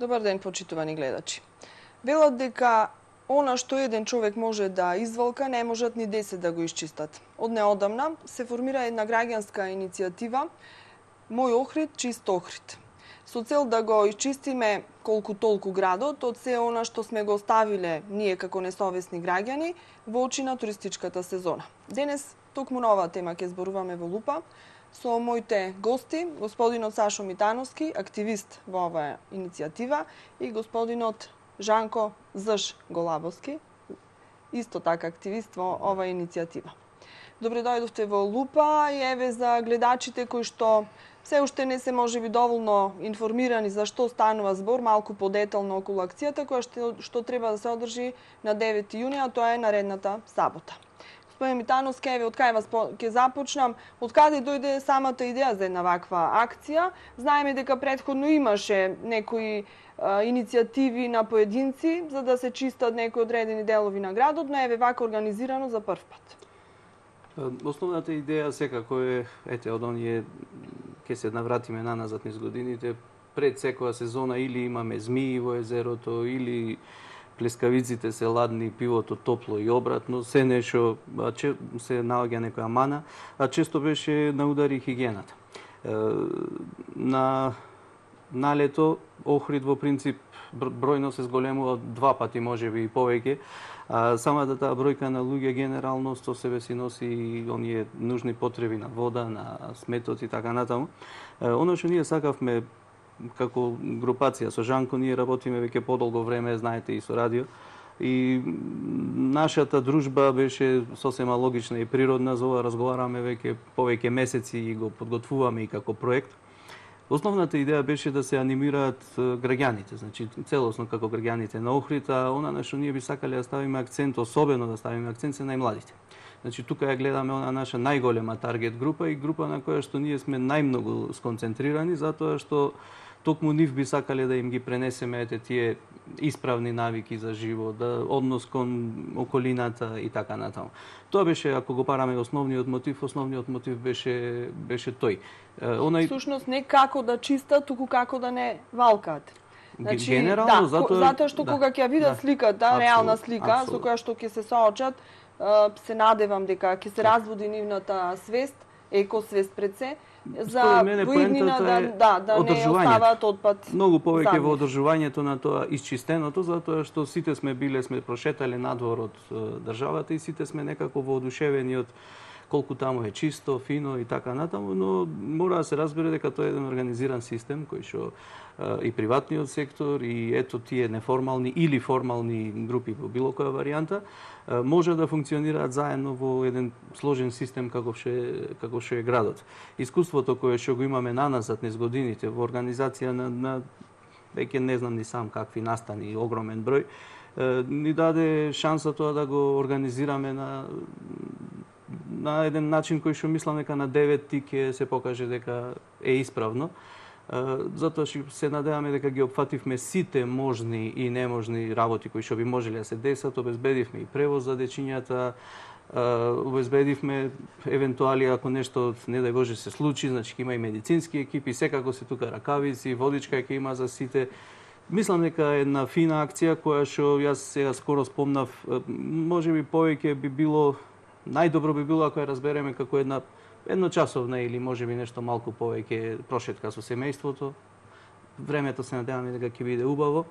Добар ден, почитувани гледачи. Велат дека она што еден човек може да извалка, не можат ни 10 да го исчистат. Од неодамна се формира една граѓанска иницијатива Мој Охрид, чист Охрид. Со цел да го исчистиме колку толку градот од се она што сме го оставиле ние како несовесни граѓани во очи на туристичката сезона. Денес токму на оваа тема ќе зборуваме во Лупа со моите гости, господинот Сашо Митановски, активист во оваа иницијатива, и господинот Жанко Зш Голабовски, исто така активист во оваа иницијатива. Добре дојдовте во Лупа и еве за гледачите кои што се уште не се можеби доволно информирани за што станува збор, малку подетално околу акцијата која што треба да се одржи на 9 јуни, а тоа е наредната сабота. Господин Митановски, еве од кај вас ќе започнам. Од каде дојде самата идеја за една ваква акција? Знаеме дека претходно имаше некои иницијативи на поединци за да се чистат некои одредени делови на градот, но еве вака организирано за прв пат. Основната идеја секако е, од оние, ќе се навратиме наназад низ годините, пред секоја сезона или имаме змии во езерото, или плескавиците се ладни, пивото топло и обратно, се нешто се наоѓа некоја мана, а често беше на удари хигиената. На лето Охрид во принцип бројно се зголемува 2 пати, можеби и повеќе. Самата таа бројка на луѓе генерално со себе си носи и оние нужни потреби на вода, на сметот и така натаму. Оно што ние сакавме како групација со Жанко, ние работиме веќе подолго време, знаете, и со радио. И нашата дружба беше сосема логична и природна, за ова разговараме веќе повеќе месеци и го подготвуваме и како проект. Основната идеја беше да се анимираат граѓаните, значи целосно како граѓаните на Охрид, а она на што ние би сакале да ставиме акцент, особено да ставиме акцент, се најмладите. Значи тука ја гледаме она наша најголема таргет група и група на која што ние сме најмногу сконцентрирани, затоа што токму нив би сакале да им ги пренесеме тие исправни навики за живот, да однос кон околината и така натаму. Тоа беше, ако го параме основниот мотив беше тој. Всушност не како да чистат, туку како да не валкаат. Значи, генерално, затоа што кога ќе видат сликата, реална слика со која што ќе се соочат, се надевам дека ќе се разводи нивната свест, екосвест пред се, за поиднина да не оставаат отпад. Многу повеќе во одржувањето на тоа исчистеното, затоа што сите сме прошетале надвор од државата и сите сме некако воодушевени од колку таму е чисто, фино и така натаму, но мора да се разбере дека тоа е еден организиран систем кој што и приватниот сектор и ето тие неформални или формални групи во било која варијанта може да функционираат заедно во еден сложен систем како што е градот. Искуството кое што го имаме наназад низ годините во организација на веќе не знам ни сам какви настани, огромен број, ни даде шанса тоа да го организираме на еден начин кој што мислам дека на 9 ќе се покаже дека е исправно. Затоа што се надеваме дека ги опфативме сите можни и неможни работи кои што би можеле да се десат, обезбедивме и превоз за дечињата, обезбедивме евентуали ако нешто не дај Боже се случи, значи ќе има и медицински екипи, секако се тука ракавици, водичка ќе има за сите. Мислам дека е една фина акција која што јас сега скоро спомнав, можеби повеќе би било, најдобро би било ако ја разбереме како едночасовна или можеби нешто малку повеќе прошетка со семејството. Времето се надеваме дека ќе биде убаво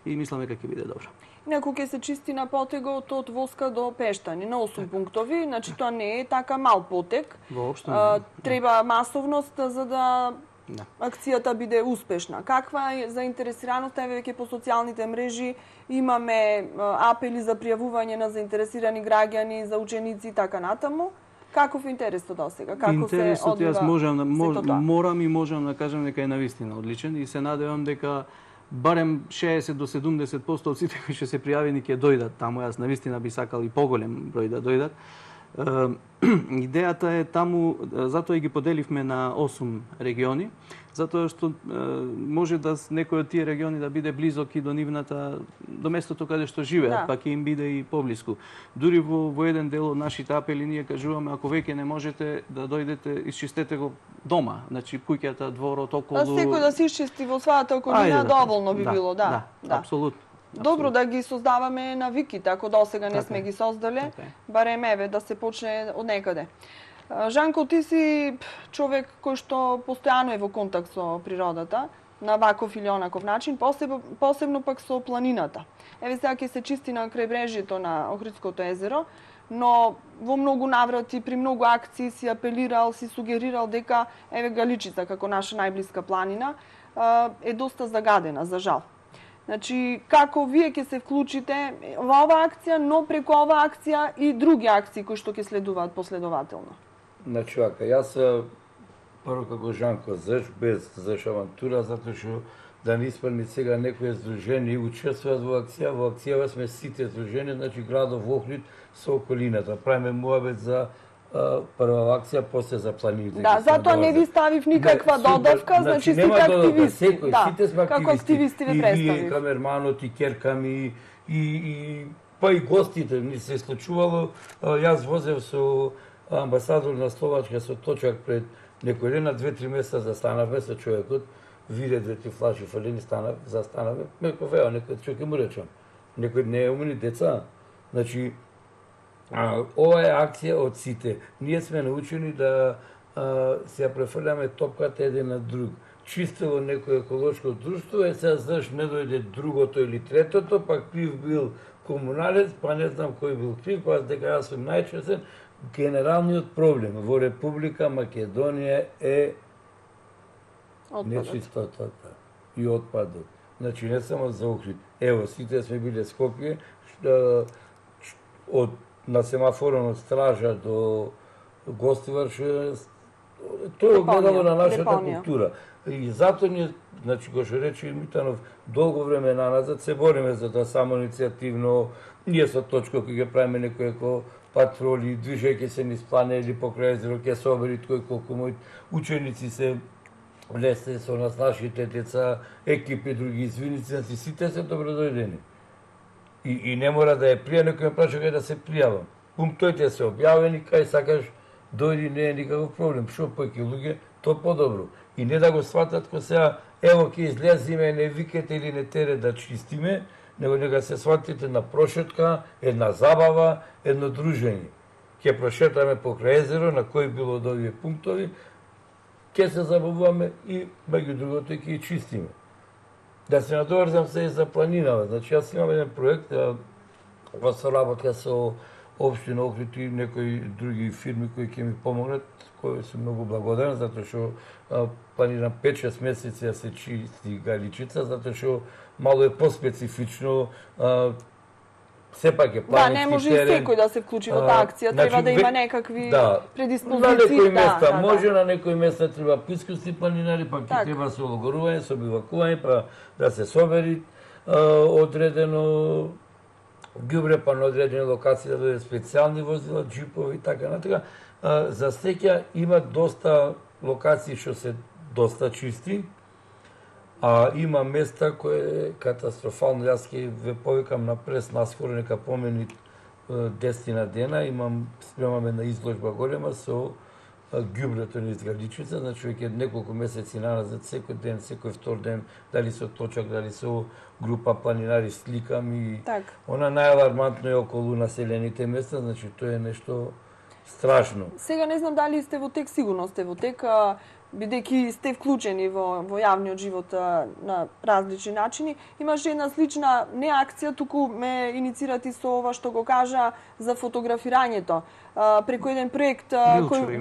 и мислам дека ќе биде добро. Инаку ќе се чисти на потегот од Воска до Пештани, на 8 пунктови, значи тоа не е така мал потег. Воопшто не. Треба масовност за да акцијата биде успешна. Каква е заинтересираност? Еве веќе по социјалните мрежи имаме апели за пријавување на заинтересирани граѓани, за ученици и така натаму. Каков интересот до сега? Како се одвива? Јас можам да кажам дека е навистина одличен и се надевам дека барем 60 до 70% од сите кои што се пријавени ќе дојдат таму. Јас навистина би сакал и поголем број да дојдат. Идејата е таму, затоа и ги поделивме на 8 региони, затоа што може да некој од тие региони да биде близок и до нивната, до местото каде што живеат, па ќе им биде и поблиску. Дури во еден дел од нашите апели ние кажуваме, ако веќе не можете да дојдете, исчистете го дома, значи куќата, дворот, околу. Секој да се исчисти во својата околина, доволно би било, да. Апсолутно. Добро да ги создаваме навиките, ако досега не сме ги создале, барем еве да се почне од некаде. Жанко, ти си човек кој што постојано е во контакт со природата, на ваков или онаков начин, посебно пак со планината. Еве сега ќе се чисти на крајбрежјето на Охридското езеро, но во многу наврати, при многу акции си апелирал, си сугерирал дека еве Галичица, како наша најблиска планина, е доста загадена, за жал. Значи, како вие ќе се вклучите во оваа акција, но преку оваа акција и други акции кои што ќе следуваат последователно? Значи, вака, јас прво како Жанко заш, без заш авантура, затоа што да не испадне сега некој здружение и учествуваат во акцијава сме сите здруженија, значи градов Охрид со околината. Правиме муабет за прва акција, после за планините. Да, затоа не ви ставив никаква додавка, значи сите активисти. Сите сме како активисти ве представив. И вие, камерманот, и керками, па и гостите. Ни се случувало, јас возев со амбасадор на Словачка со точак пред некој ден, на 2-3 месеца застанавме со човекот, виде 2-3 флаши фалени, застанавме, меко вео, некој човек му речам, некој не е умени деца. Значи, ова е акција од сите. Ние сме научени да се префрляме топката еден на друг. Чистило некој еколошко друштво, сега знаеш не дојде другото или третото, па крив бил комуналец, па не знам кој бил крив, па дека јас сум најчесен. Генералниот проблем во Република Македонија е нечистотата и отпадот. Значи не само за Охрид. Ево, сите сме биле Скопје, од на семафорон од стража до гостивар, тоа е гледало на нашата култура. И затоа ние, значи, го што рече Митанов, долго време наназад се бориме за тоа самоиницијативно, ние со точка кој ќе правиме некој патроли, движејќи се низ плане или покрај езеро, ќе собери тој колку мои ученици се влезте со нас, нашите деца, екипи, други извиници, сите се добродојдени. И не мора да е прија, некој ме праша кај да се пријавам. Пунктоите се објавени, кај сакаш, дојди, не е никаков проблем. Шо појки луѓе, то подобро. И не да го сватат ко сега, ево ќе излезиме, не викате или не тере да чистиме, него нека се сватите на прошетка, една забава, едно дружење. Ќе прошетаме покрај езеро, на кој било од овие пунктови, ќе се забавуваме и меѓу другото ќе чистиме. Да се надоврзам се и за планинава. Значи, јас имам еден проект во соработка со Општина Охрид и некои други фирми кои ќе ми помогнат, кои сум многу благодарен, затоа што планирам 5-6 месеци да се чисти Галичица, затоа што мало е поспецифично, сепак е планински терен. Да, не може и секој да се вклучи во таа акција, треба да има некакви предиспозиции. На некои места може, на некои места треба поискусни планинари, па ќе треба со логорување, со бивакување, па да се собери одредено ѓубре, па на одредени локации да дојде специјални возила, джипови и така натака. За среќа има доста локации што се доста чисти, а има места кои е катастрофално. Јас ќе ве повикам на прес наскоро, нека помени 10 дена, спремаме на изложба голема со ѓубрето низ Галичица, значи веќе неколку месеци наназад, секој ден, секој втор ден, дали со точак, дали со група планинари сликам и она најалармантно е околу населените места, значи тоа е нешто страшно. Сега не знам дали сте во тек, сигурно сте во тек, бидејќи сте вклучени во јавниот живот на различни начини. Имаше една слична не акција, туку ме иницирати со ова што го кажа за фотографирањето. Преку еден проект кој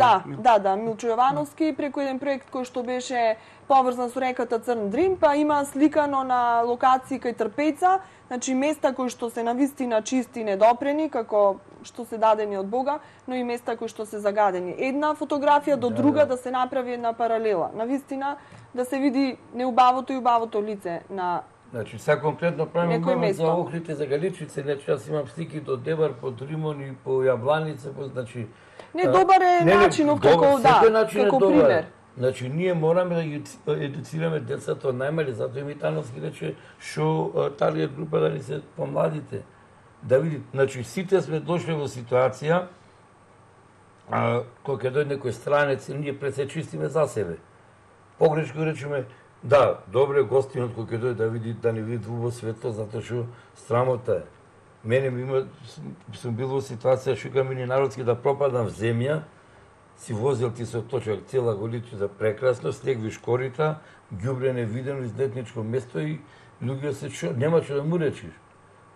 Милчо Јовановски, преку еден проект кој што беше поврзан со реката Црн Дрин, па има сликано на локации кај Трпеца, значи места кои што се навистина чисти и недопрени, како што се дадени од Бога, но и места кои што се загадени. Една фотографија до друга да се направи една паралела. Навистина да се види неубавото и убавото лице на Значи, сега конкретно правим Некој место. за Охрид, за Галичице, значи јас имам слики до Дебар, по Римон и по Јабланица, значи... Не, добар е начинов како, секој начин е како добар. пример. Значи, ние мораме да ги едуцираме децата од најмали, затоа и Митановски рече шо таргет група да ни се помладите. Да види, значи, сите сме дошли во ситуација, кога ќе дојде некој странец, ние пред се чистиме за себе. Погрешко речеме, да, добре, гостинот кој ќе дојде да види, да не види во светло, затоа што срамота е. Мене сум бил во ситуација, шукам ни народски да пропадам в земја, си возил ти со точак цела Голичица прекрасно, снег виш корита, ѓубре невидено из летничко место и луѓе се нема што да му речиш.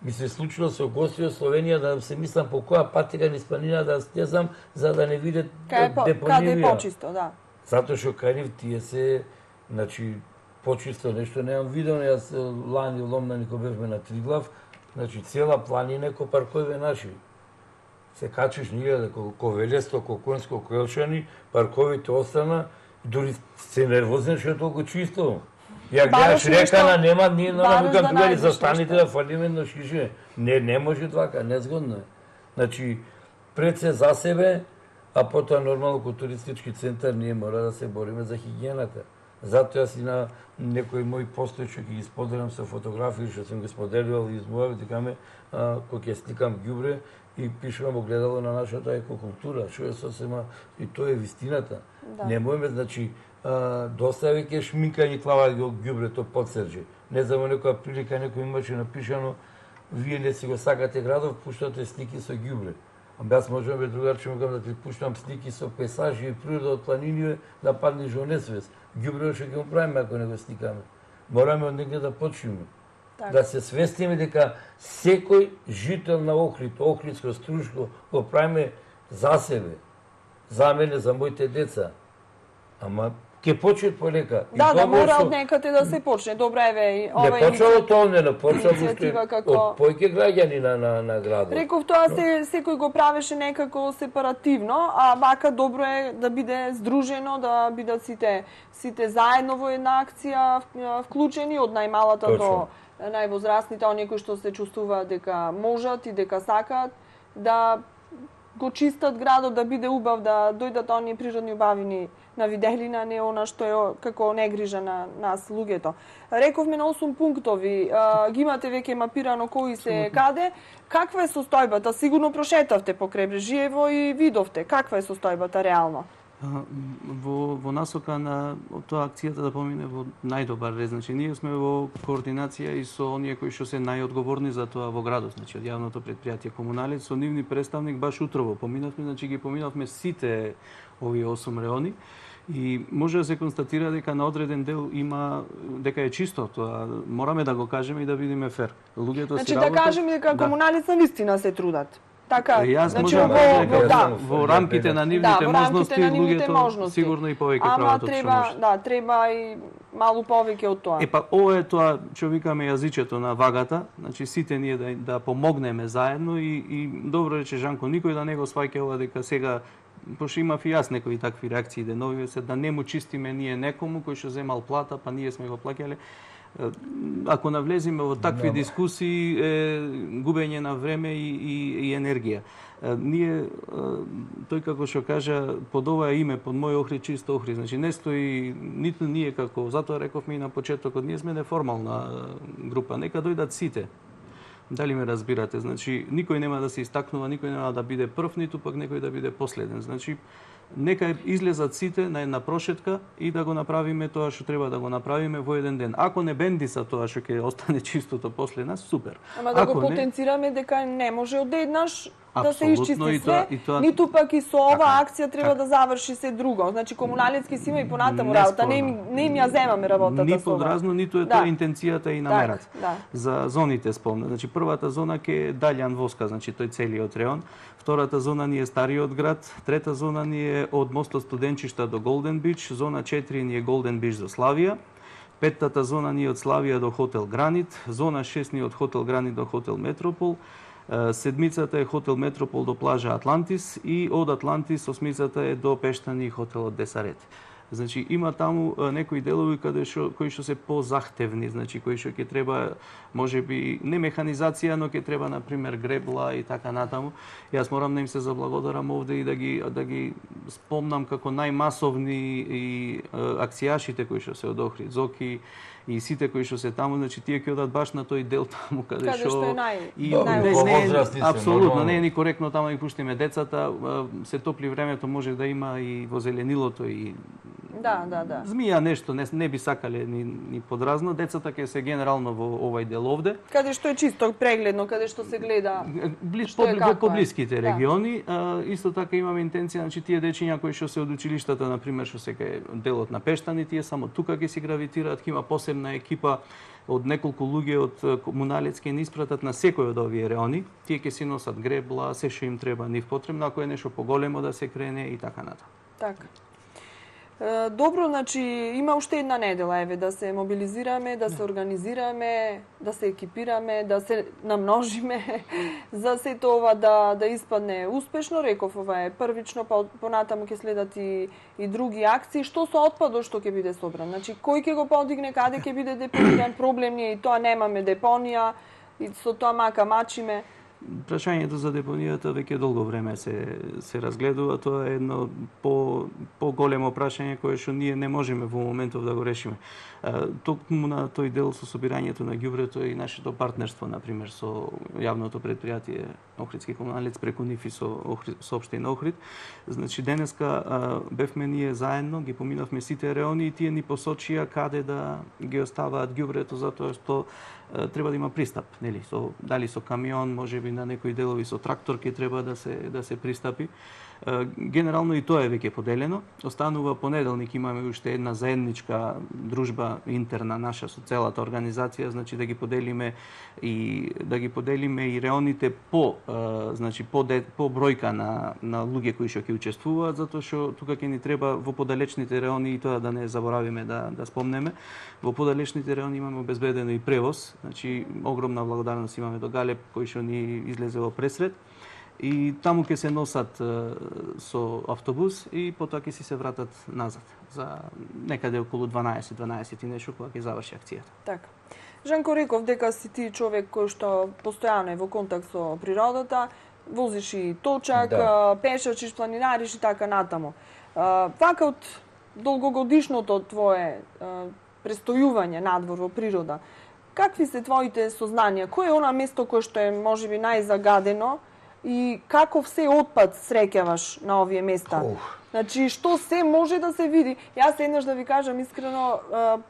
Ми се случило со гости од Словенија да се мислам по која патика низ планина да стезам за да не видат депонивија. Каде е почисто, да. Затоа што кај нив тие се, значи, почисто нешто немам видено, јас лани ломнани кога бевме на Триглав, значи цела планина е ко паркови наши. Се качиш ние ко Велесто, ко Конско, ко Елшани, парковите остана, дури се нервозен што е толку чисто. Ја гледаш рекана, нема, ние викам тугари застаните да фалиме едно шише. Не може така, незгодно е. Значи, пред се за себе, а потоа нормално ко туристички центар ние мора да се бориме за хигиената. Затоа јас и на некои мои постои што ги споделам со фотографии што сум ги споделувал из моја, викаме кога ќе сликам ѓубре и пишувам огледало на нашата екокултура, што е сосема и тоа е вистината. Да. Немојме, значи, достави ке шминкање клава го ѓубрето под Серџи. Не знам, некоја прилика некој имаше напишано, вие не си го сакате градов, пуштате слики со ѓубре. Јас можам другарче му да ти пуштам слики со пейзажи и природа од планини да паднеш во несвест. Ѓубре што ќе го правиме ако не го сликаме. Мораме од негде да почнеме. Да се свестиме дека секој жител на Охрид, Охридско, Струшко, го правиме за себе, за мене, за моите деца. Ама ќе почне полека. Да, мора од некаде да се почне. Добра еве, ова не почнало тоа, не почнало од појќе граѓани на градот. Реков тоа секој го правеше некако сепаративно, а вака добро е да биде здружено, да бидат сите заедно во една акција вклучени од најмалата до највозрастните, оние кои што се чувствуваат дека можат и дека сакаат да го чистат градот, да биде убав, да дојдат оние природни убавини на виделина, не она што е како негрижа на нас луѓето. Рековме на 8 пунктови, ги имате веќе мапирано кои се каде. Каква е состојбата? Сигурно прошетавте по Кребрежиево и видовте. Каква е состојбата реално? Во насока на тоа акцијата да помине во најдобар ред. Значи, ние сме во координација и со оние кои што се најодговорни за тоа во градот, значи од јавното предпријатие Комуналец, со нивни представник баш утрово поминавме, значи ги поминавме сите овие 8 реони. И може да се констатира дека на одреден дел има дека е чисто, тоа мораме да го кажеме и да бидеме фер. Луѓето значи да кажеме дека Комуналец навистина се трудат. Така, значи во рамките на нивните можности луѓето сигурно и повеќе прават од што може. Да, треба и малку повеќе од тоа. Ова е тоа што викаме јазичето на вагата, значи сите ние да помогнеме заедно и добро рече Жанко, никој да не го сваќа ова дека сега пошто имав и јас некои такви реакции денови се да не му чистиме ние некому кој што земал плата, па ние сме го плаќале. Ако навлеземе во такви дискусии, губење на време и енергија. Ние, тој како што кажа, под ова име, под мој Охрид, чисто Охрид, значи не стои ниту ние како, затоа рековме и на почетокот, ние сме неформална група, нека дојдат сите. Дали ме разбирате? Значи, никој нема да се истакнува, никој нема да биде прв, ниту пак некој да биде последен. Значи, нека излезат сите на една прошетка и да го направиме тоа што треба да го направиме во еден ден. Ако не бендиса тоа што ќе остане чистото после нас, супер. Ама да го потенцираме дека не може одеднаш да се исчисти све, ниту пак и со ова акција треба да заврши се друго. Значи Комуналецки си има и понатаму работа, не им ја земаме работата со ова. Ни подразно, ниту е тоа интенцијата и намерата. За зоните спомна. Значи првата зона ќе е Далјан Воска, значи тој целиот реон. Втората зона ни е Стариот град, трета зона ни е од мостот Студенчишта до Голден Бич, зона 4 ни е Голден Бич до Славија, петтата зона ни е од Славија до Хотел Гранит, зона 6 ни е од Хотел Гранит до Хотел Метропол, седмицата е Хотел Метропол до плажа Атлантис и од Атлантис осмицата е до Пештани и хотелот Десарет. Значи има таму некои делови кои што се позахтевни, значи кои што ќе треба можеби не механизација, но ќе треба на пример гребла и така натаму. Јас морам да им се заблагодарам овде и да ги спомнам како најмасовни и акцијашите кои што се од Охрид, Зоки и сите кои што се таму, значи тие ќе одат баш на тој дел таму каде што апсолутно не е ни коректно таму да ги пуштиме децата, се топли времето, може да има и во зеленилото и змија нешто, не би сакале ни подразно, децата ќе се генерално во овај дел овде. Каде што е чисто прегледно, каде што се гледа во поблиските региони. Исто така имаме интенција, значи тие дечиња кои што се од училиштата, на пример, што се кај делот на Пештани, тие само тука ќе си гравитираат, ќе има посебна екипа од неколку луѓе од комуналец ќе ни испратат на секој од овие реони. Тие ќе си носат гребла, се што им треба, нив потребно, ако е нешто поголемо да се крене и така натаму. Така. Добро, значи има уште една недела, еве, да се мобилизираме, да се организираме, да се екипираме, да се намножиме за сето ова да испадне успешно. Реков, ова е првично, понатаму ќе следат и други акции. Што со отпадот што ќе биде собран? Значи кој ќе го подигне, каде ќе биде депониран? Проблем ни е и тоа, немаме депонија и со тоа мака мачиме. Прашањето за депонијата веќе долго време се разгледува. Тоа е едно по-големо прашање кое што ние не можеме во моментов да го решиме. Токму на тој дел со собирањето на ѓубрето и нашето партнерство, на пример, со јавното предпријатие Охридски комуналец преку нив и со општина Охрид. Значи денеска бевме ние заедно, ги поминавме сите реони и тие ни посочија каде да ги оставаат ѓубрето, затоа што треба да има пристап, нели, дали со камион, можеби на некои делови со трактор ќе треба да се пристапи. Генерално и тоа е веќе поделено. Останува понеделник, имаме уште една заедничка дружба интерна наша со целата организација, значи да ги поделиме и реоните значи по бројка на луѓе кои што ќе учествуваат, затоа што тука ќе ни треба во подалечните реони, и тоа да не заборавиме да спомнеме. Во подалечните реони имаме обезбедено и превоз, значи огромна благодарност имаме до Галеб кој што ни излезе во пресред. И таму ќе се носат со автобус и потоа ќе си се вратат назад за некаде околу 12 и нешто кога ќе заврши акцијата. Така. Жанко, реков дека си ти човек кој што постојано е во контакт со природата, возиш и точак, пешачиш, планинариш и така натаму. Вака од долгогодишното твое престојување надвор во природа, какви се твоите сознанија? Кој е она место кое што е можеби најзагадено и каков се отпад среќаваш на овие места? Значи, што се може да се види? Јас еднаш да ви кажам искрено,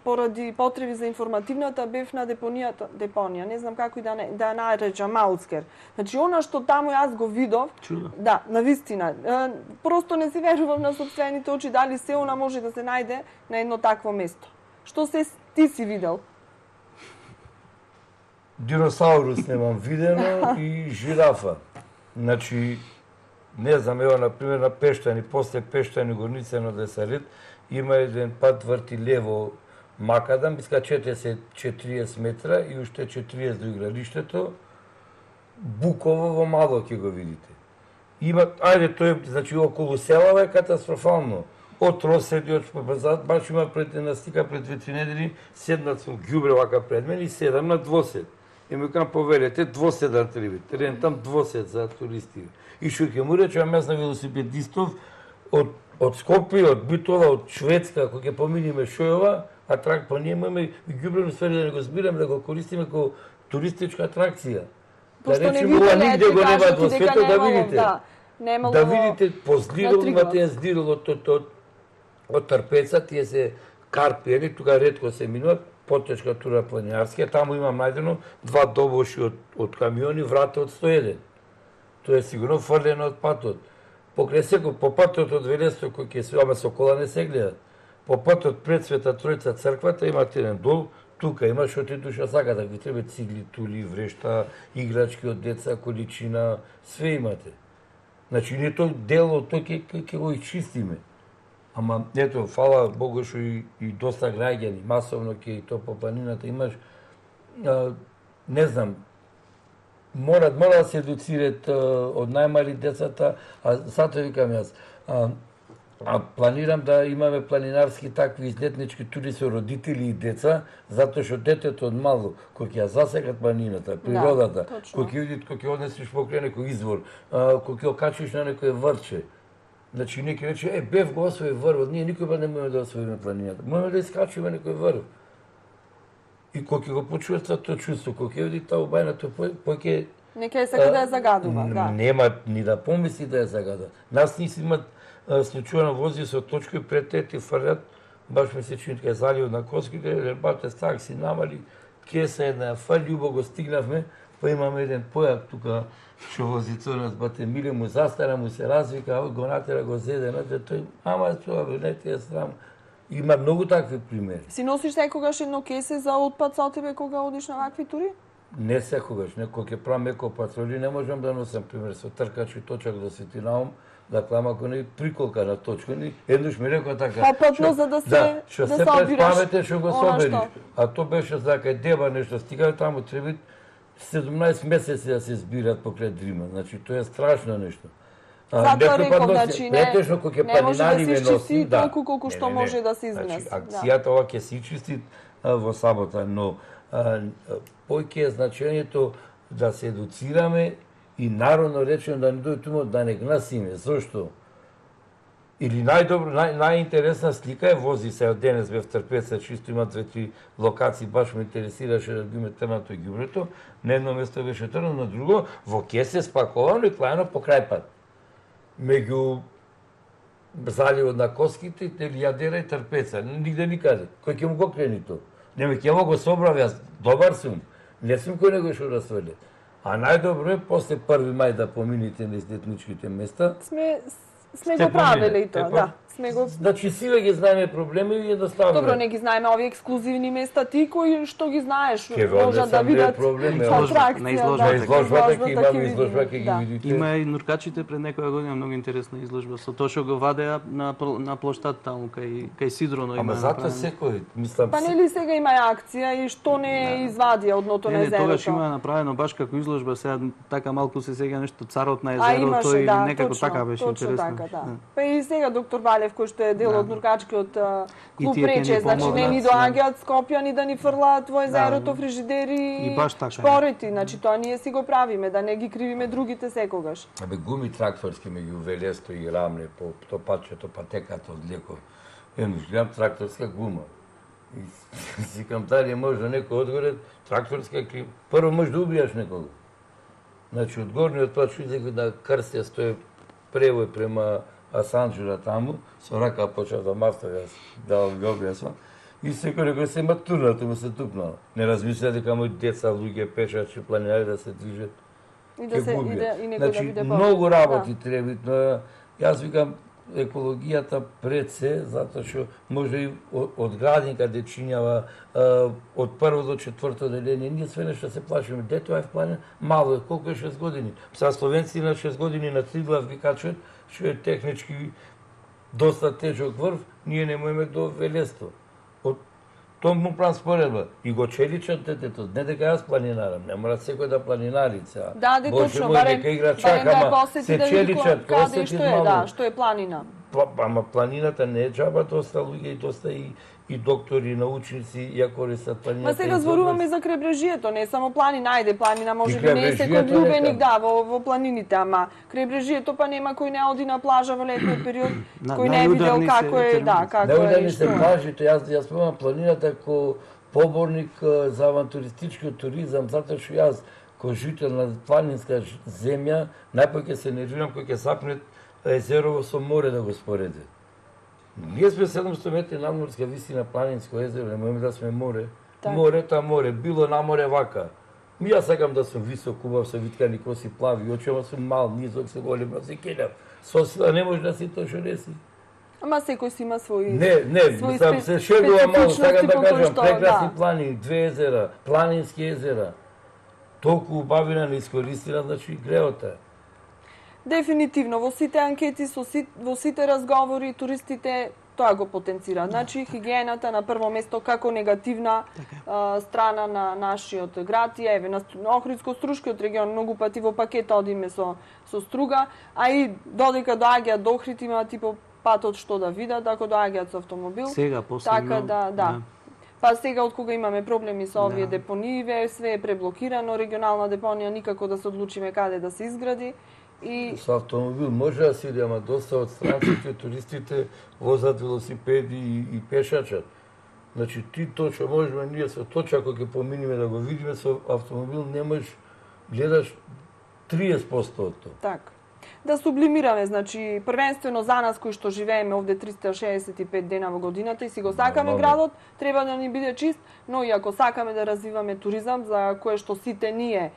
поради потреби за информативната, бев на депонија, не знам како и да ја наречам, Маутскер. Значи, она што таму јас го видов, да, навистина, просто не си верувам на сопствените очи дали се она може да се најде на едно такво место. Што се ти си видел? Диносаурус немам видено и жирафа. Значи, не знам, ево, например, на Пештани, после Пештани, горница на Десарит, има еден пат врти лево Макадам, биска 40 метра и уште 40 до игралиштето. Буково во мало ќе го видите. Има, ајде, тој, значи, околу селава е катастрофално. Од Роседи, од Папазат, баш има пред една стика пред 2-3 недели, седнат со ѓубре вака пред мен и седам на двосед. И ми кажам, поверете, двоседар треба. Терен там двосед за туристи. И што ќе му речам, јас на велосипедистов од Скопје, од Битола, од Шведска, кога ќе поминиме Шојова, па ние имаме ѓубрено ствари да го збираме, да го користиме како туристичка атракција. Пошто не виделе, нигде го немаат во светот, да видите. Да видите, позлирол, имате еден злирол од Трпеца, тие се карпи, тука ретко се минуват, потечка тура планинарскија, таму имам најдено 2 добоши од камиони, врата од 101. Тоа е сигурно фрлено од патот. Покрај секој, по патот од Велесто, кој ќе се, ама со кола не се гледат. По патот пред Света Тројца црквата имате еден дол, тука има што ти душа сака, да ви треба цигли, тули, врешта, играчки од деца, количина, све имате. Значи, не тој дело, тој ќе го изчистиме. Ама, ето, фала Богу што и доста граѓани, масовно ќе и то по планината имаш, не знам, мора да се едуцират од најмали децата, а затоа викам јас, А планирам да имаме планинарски такви излетнички тури со родители и деца, затоа што детето од мало, кој ќе ја засека планината, природата, кој ќе види, кој ќе однесеш покрај некој извор, кој ќе окачиш на некој врче. Значи, некој рече, бев го освои врвот, ние никога не можеме да освоиме планината. Можеме да искачиме некој врв. И кој ќе го почувствува тоа чувство, кој ќе види таа убајна, тој ќе... Не ќе сака да ја загадува, да. Нема ни да помисли да ја загада. Нас ни си имат случајно вози со точки пред те ти фрлят, баш ми се чини кај заливот на Коските, ребате стак си намали, кеса една, љубо го стигнавме, па имаме еден појак тука, што вози цорнат бате Миле, му застара, му се развика, го натера, го зеде, тој, ама тоа, не ти е срам. Има многу такви примери. Си носиш секогаш едно кесе за отпад со тебе кога одиш на вакви тури? Не секогаш, кога ќе правам еко патроли, не можам да носам, пример, со тркач и точак до Светинаум, Dakle, ako ne prikолка на точка, еднаш ми рекоа така. Попатно за да се да се предпамете што го собериш. Што? А то беше за кај деба нешто стига таму треба 17 месеци да се збират покрај Дрима. Значи тоа е страшно нешто. Затоа реков, значи не може да се изчисти толку колку што може да се изнесе. Акцијата ова ќе се изчисти во сабота, но поќе е значењето да се едуцираме и народно речено да не дојдеме да не гнасиме. Зошто? Или најинтересна слика е вози се од денес бев Трпеца, чисто има 2-3 локации, баш ме интересираше да биме трнато и ѓубрето. На едно место беше трно, на друго во кесе спаковано и клајано по крајпат. Меѓу заливот на Коските, Јадера и Трпеца, нигде никаде. Кој ќе му го крени тоа? Нема ќе го собрав, јас добар сум. Не сум кој него што расвеле. А најдобро е после 1 мај да помините на излетничките места. Сме го правеле и тоа, да. Сме го... Значи сиве ги знаеме проблеми и едноставно. Добро, не ги знаеме овие ексклузивни места, ти кои што ги знаеш, може да видат атракција. На изложбата ќе имаме изложба, ќе ги видите. Има и нуркачите пред некоја година многу интересна изложба со тоа што го вадеа на плоштад таму кај Сидроно има. Ама затоа секој, мислам. Па нели сега има акција и што не извадија од дното на езерото? Тогаш има направено баш како изложба, сега така малку се сеќа нешто Царот на езерото и некако така беше интересно. Па и сега доктор Валев кој што е дел од нуркачкиот клуб рече, значи не ни доаѓаат Скопја ни да ни фрлаат во езерото фрижидери и шпорети, значи тоа ние си го правиме, да не ги кривиме другите секогаш. Абе гуми тракторски меѓу Велесто и Рамле по тоа патчето патеката од леко. Еднаш гледам тракторска гума. И сикам дали може некој одгоре тракторска крив. Прво може да убијаш некого. Значи од горниот пат излезе да крстја стои превој према Асанџура таму, со рака почав да мавтав, јас да го објаснам. И секој некој се матурнато му се тупнало. Не размислија дека мои деца, луѓе, пешачи, планинари да се движат. И да се и некој да биде многу работи треба. Јас викам екологијата пред се, затоа што може и од градинка дечињава од 1 до 4 деление, ние све нешто се плашиме. Дето е в планина, мало е, колку е 6 години. Са словенци на 6 години на Триглав ги качат, што е технички доста тежок врв, ние не можеме до Велесто. Од тоа му правам споредба. И го челичат детето, не дека јас планинарам, не мора секој да планинари сега. Да, точно, барем да посети да види каде што е, да, што е планина. Ама планината не е џаба, доста луѓе и доста и доктори, научници ја користат планината. Ма сега зборуваме за крайбрежието, не само планина, ајде планина може би не е секој љубеник да во планините, ама крайбрежието па нема кој не оди на плажа во летниот период, кој не видел како е, да, како е. Најударни се плажите, јас спомнам планината како поборник за авантуристичкиот туризам, затоа што јас кој жител на планинска земја, најпоќе се нервирам кој ќе сапне езерово со море да го спореди. Ние сме 700 метри надморска висина планинско езеро, не можеме да сме море. Морето, море, било на море вака. Ја сакам да сум висок, убав, со виткани коси, плави, очима сум мал, низок, се голем, се келям. Со сила не може да си тоа што не си. Ама секој си има своји Не, сам се шегувам малку, сакам да кажам, прекрасни планини, 2 езера, планински езера. Толку убавина не искористина, значи греота. Дефинитивно, во сите анкети, во сите разговори, туристите тоа го потенцира. Значи, хигиената на прво место како негативна страна на нашиот град. И еве, на Охридско-Струшкиот регион многу пати во пакет одиме со Струга, а и додека доаѓа до Охрид има типо патот што да видат ако доаѓаат со автомобил. Сега последно. Така да. Па сега од кога имаме проблеми со овие депонии, све е преблокирано, регионална депонија никако да се одлучиме каде да се изгради. И со автомобил може да се иде, ама доста од странците, туристите возат велосипеди и пешачат. Значи ти точно можеме ние со точка кога ќе поминиме да го видиме со автомобил не можеш гледаш 30% од тоа. Така. Да сублимираме, значи првенствено за нас кои што живееме овде 365 дена во годината и си го сакаме градот, треба да ни биде чист, но и ако сакаме да развиваме туризам за кое што сите ние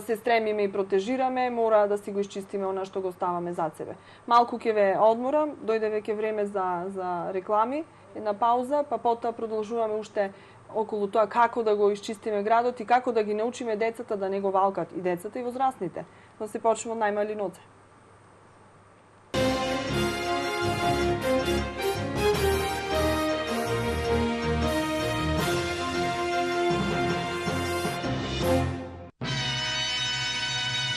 се стремиме и протежираме, мора да си го исчистиме она што го ставаме зад себе. Малку ќе ве одморам, дојде веќе време за реклами, една пауза, па потоа продолжуваме уште околу тоа како да го исчистиме градот и како да ги научиме децата да не го валкат, и децата и возрастните. Да се почнеме од најмали ноце.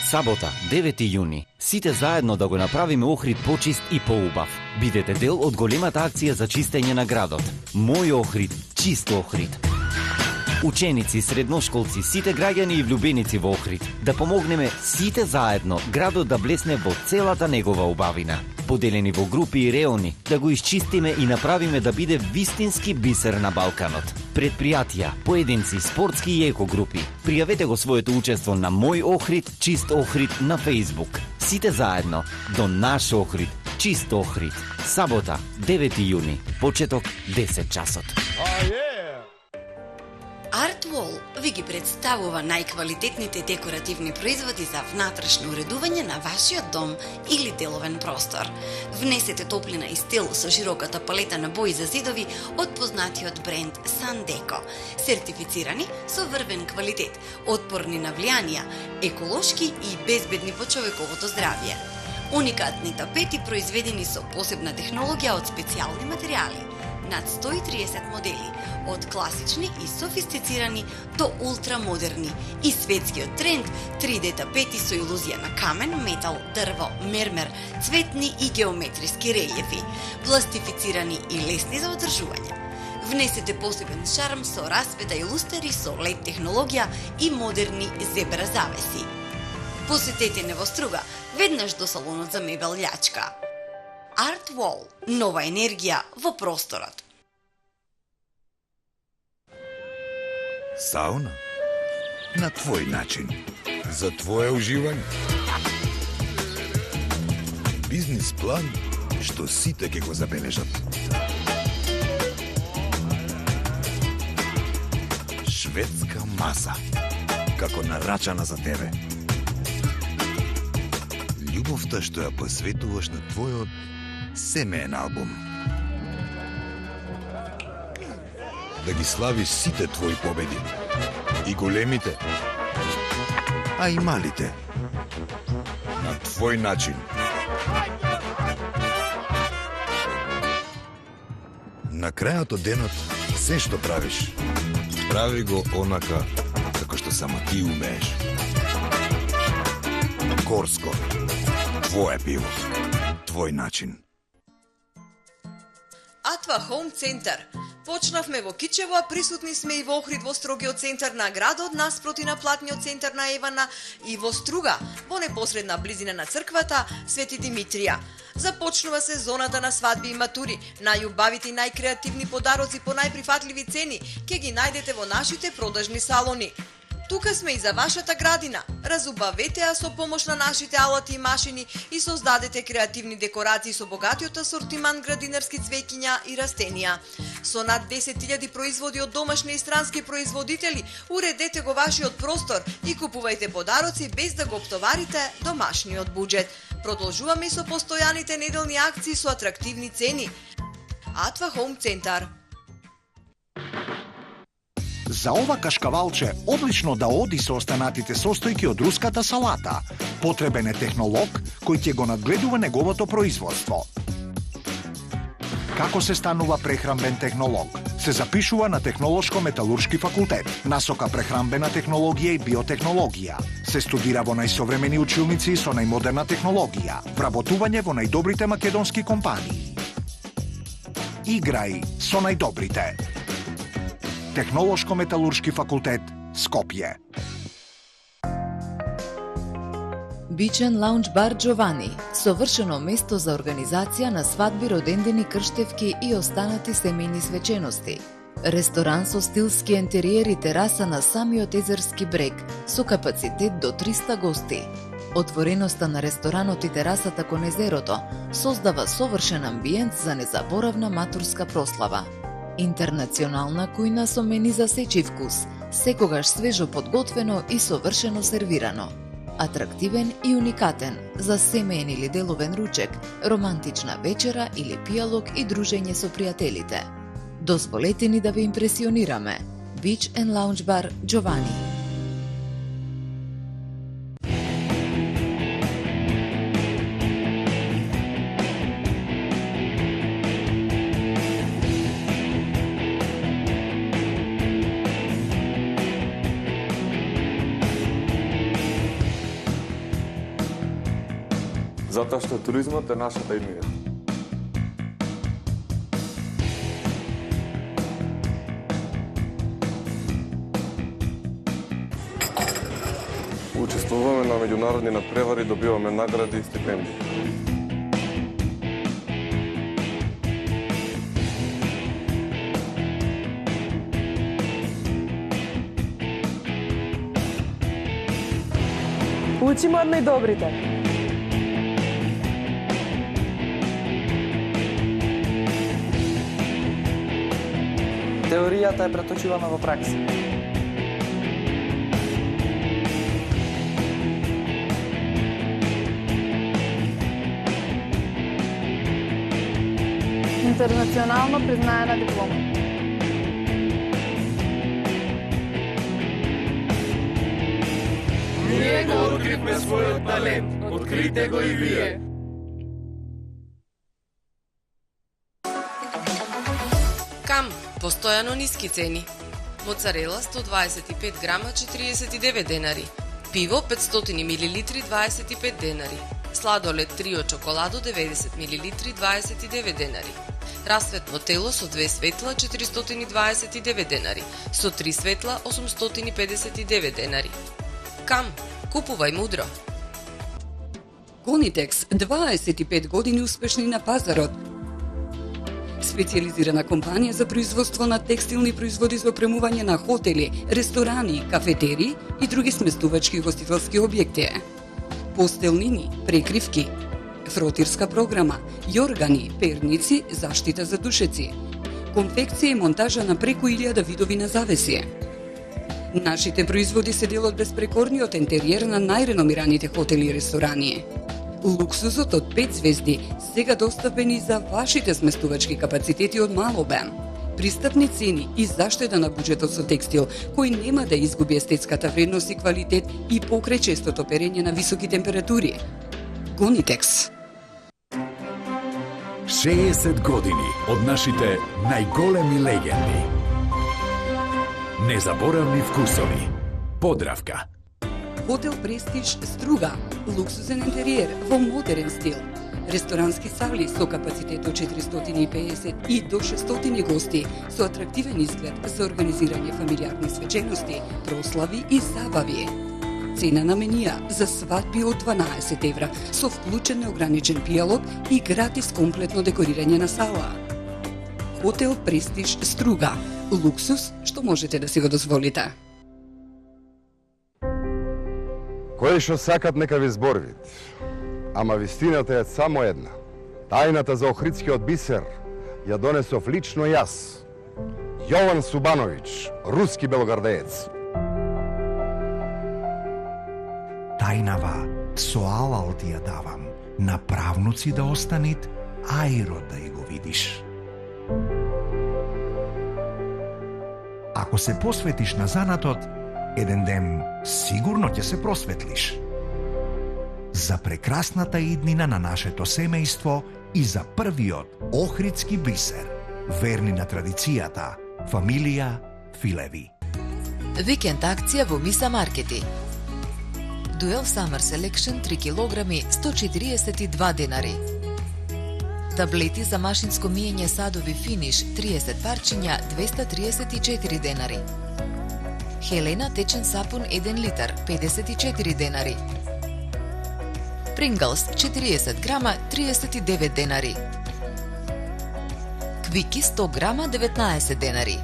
Сабота, 9 јуни, сите заедно да го направиме Охрид почист и поубав. Бидете дел од големата акција за чистење на градот. Мој Охрид, чист Охрид. Ученици, средношколци, сите граѓани и влюбеници во Охрид, да помогнеме сите заедно градот да блесне во целата негова убавина. Поделени во групи и реони, да го исчистиме и направиме да биде вистински бисер на Балканот. Предпријатија, поединци, спортски и екогрупи, пријавете го своето учество на Мој Охрид, чист Охрид на Facebook. Сите заедно до наш Охрид, чист Охрид. Сабота, 9 јуни, почеток 10 часот. Artwall ви ги представува најквалитетните декоративни производи за внатрешно уредување на вашиот дом или деловен простор. Внесете топлина и стил со широката палета на бои за зидови од познатиот бренд Sandeko. Сертифицирани со врвен квалитет, отпорни на влијанија, еколошки и безбедни по човековото здравје. Уникатни тапети произведени со посебна технологија од специјални материјали. Над 130 модели, од класични и софистицирани до ултрамодерни, и светскиот тренд 3D тапети со илузија на камен, метал, дрво, мермер, цветни и геометриски релјефи, пластифицирани и лесни за одржување. Внесете посебен шарм со расвета и лустери со LED технологија и модерни зебра завеси. Посетете Невоструга, веднаш до салонот за мебел Љачка. Artwall. Нова енергија во просторот. Сауна? На твој начин. За твое уживање. Бизнис план што сите ќе го забележат. Шведска маса. Како нарачана за тебе. Љубовта што ја посветуваш на твојот семеен албум. Да ги славиш сите твои победи. И големите, а и малите. На твој начин. На крајот од денот, се што правиш, прави го онака како што само ти умееш. Корско. Твое пиво. Твој начин. Атва Хоум Центар. Почнавме во Кичево, а присутни сме и во Охрид во строгиот центар на градот, наспроти на платниот центар на Евана, и во Струга, во непосредна близина на црквата Свети Димитрија. Започнува сезоната на свадби и матури. Најубавите и најкреативни подароци по најприфатливи цени ќе ги најдете во нашите продажни салони. Тука сме и за вашата градина. Разубавете ја со помош на нашите алати и машини и создадете креативни декорации со богатиот асортиман градинарски цвеќиња и растенија. Со над 10.000 производи од домашни и странски производители, уредете го вашиот простор и купувајте подароци без да го оптоварите домашниот буџет. Продолжуваме и со постојаните неделни акции со атрактивни цени. Атва Хоум Центар. За ова кашкавалче одлично да оди со останатите состојки од руската салата. Потребен е технолог кој ќе го надгледува неговото производство. Како се станува прехранбен технолог? Се запишува на Технолошко-металуршки факултет, насока прехранбена технологија и биотехнологија. Се студира во најсовремени училници со најмодерна технологија, вработување во најдобрите македонски компании. Играј со најдобрите. Технолошко-металуршки факултет, Скопје. Beach and Lounge Bar Giovanni, совршено место за организација на свадби, родендени, крштевки и останати семејни свечености. Ресторан со стилски ентериер и тераса на самиот езерски брег, со капацитет до 300 гости. Отвореноста на ресторанот и терасата кон езерото создава совршен амбиент за незаборавна матурска прослава. Интернационална кујна со мени за сечи вкус, секогаш свежо подготвено и совршено сервирано. Атрактивен и уникатен за семеен или деловен ручек, романтична вечера или пијалок и дружење со пријателите. Дозволете ни да ве импресионираме. Beach and Lounge Bar Giovanni. Затоа што туризмот е нашата иднина. Учествуваме на меѓународни надпревари, добиваме награди и стипендии. Учиме од најдобрите. Теоријата е преточувана во пракса. Интернационално признаена диплома. Ние го откривме својот талент. Открите го и вие. Кам, постојано ниски цени. Моцарела 125 грама 49 денари. Пиво 500 мл 25 денари. Сладолед трио чоколадо 90 мл 29 денари. Расветно тело со 2 светла 429 денари, со 3 светла 859 денари. Кам, купувај мудро. Gonitex, 25 години успешни на пазарот. Специализирана компанија за производство на текстилни производи за опремување на хотели, ресторани, кафетери и други сместувачки и гостителски објекти. Постелнини, прекривки, фротирска програма, јоргани, перници, заштита за душеци, конфекција и монтажа на преку 1000 видови на завеси. Нашите производи се дел од безпрекорниот ентериер на најреномираните хотели и ресторани. Луксузот од 5 звезди сега достапен и за вашите сместувачки капацитети од мал обем. Пристапни цени и заштеда на буџетот со текстил, кој нема да изгуби естетската вредност и квалитет и покрај честото перење на високи температури. Gonitex. 60 години од нашите најголеми легенди. Незаборавни вкусови. Подравка. Хотел Престиж Струга, луксузен интериер во модерен стил. Ресторански сали со капацитет од 450 и до 600 гости, со атрактивен изглед за организирање фамилиарни свечености, прослави и забави. Цена на менија за свадби од 12 евра, со вклучен неограничен пијалок и гратис комплетно декорирање на сала. Хотел Престиж Струга. Луксус што можете да си го дозволите. Кои што сакат нека ви зборвит, ама вистината е само една. Тајната за охридскиот бисер ја донесов лично јас, Јован Субановиќ, руски белогардеец. Тајнава со алал ти ја давам, на правнуци да останит, ајро да ја го видиш. Ако се посветиш на занатот, еден ден сигурно ќе се просветлиш. За прекрасната иднина на нашето семејство и за првиот охридски бисер, верни на традицијата, фамилија Филеви. Викенд акција во Миса Маркети. Duel Summer Selection 3 кг 142 денари. Таблети за машинско миење садови Финиш 30 парчиња 234 денари. Хелена течен сапун 1 литар 54 денари. Принглс 40 грама 39 денари. Квики 100 грама 19 денари.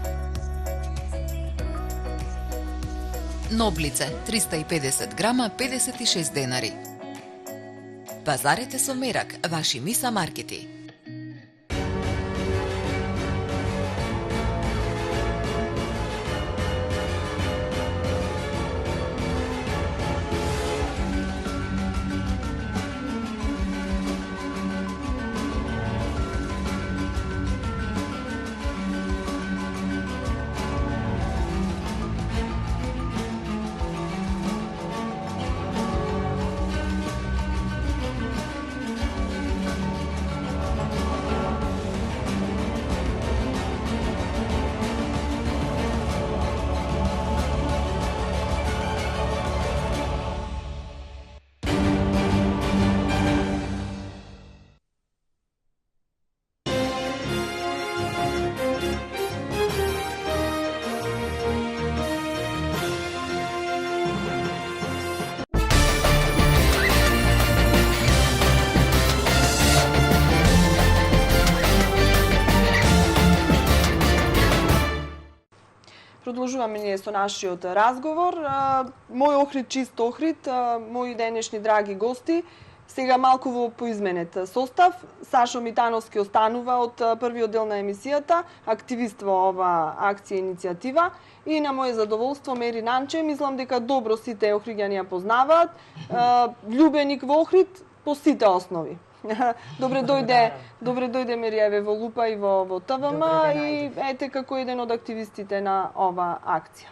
Ноблице 350 грама 56 денари. Пазарете со мерак, ваши Миса маркети. Продолжуваме ние со нашиот разговор. Мој Охрид, чист Охрид, мои денешни драги гости, сега малку во поизменет состав. Сашо Митановски останува од првиот дел на емисијата, активист во ова акција иницијатива. И на моје задоволство Мери Нанче, мислам дека добро сите охриѓани ја познаваат. Љубеник во Охрид по сите основи. Добре дојде Меријеве во Лупа и во ТВМ и ете како еден од активистите на ова акција.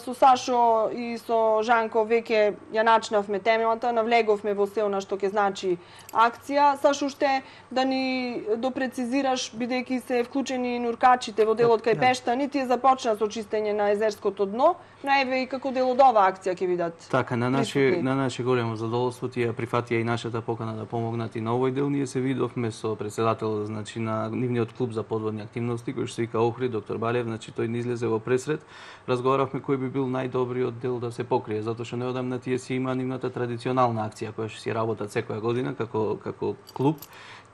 Со Сашо и со Жанко веќе ја начнавме темата, навлеговме во се она што ќе значи акција. Сашо, уште да ни допрецизираш, бидејќи се вклучени нуркачите во делот кај Пештани, тие започна со чистење на езерското дно, но еве и како дел од оваа акција ќе видат. Така, на наше големо задоволство тие прифатија и нашата покана да помогнат и на овој дел. Ние се видовме со председателот, значи на нивниот клуб за подводни активности, кој што се вика Охрид, доктор Балев, значи тој ни излезе во пресред. Разговаравме кој би бил најдобриот дел да се покрие, затоа што неодамна тие си има нивната традиционална акција која што си работат секоја година како клуб.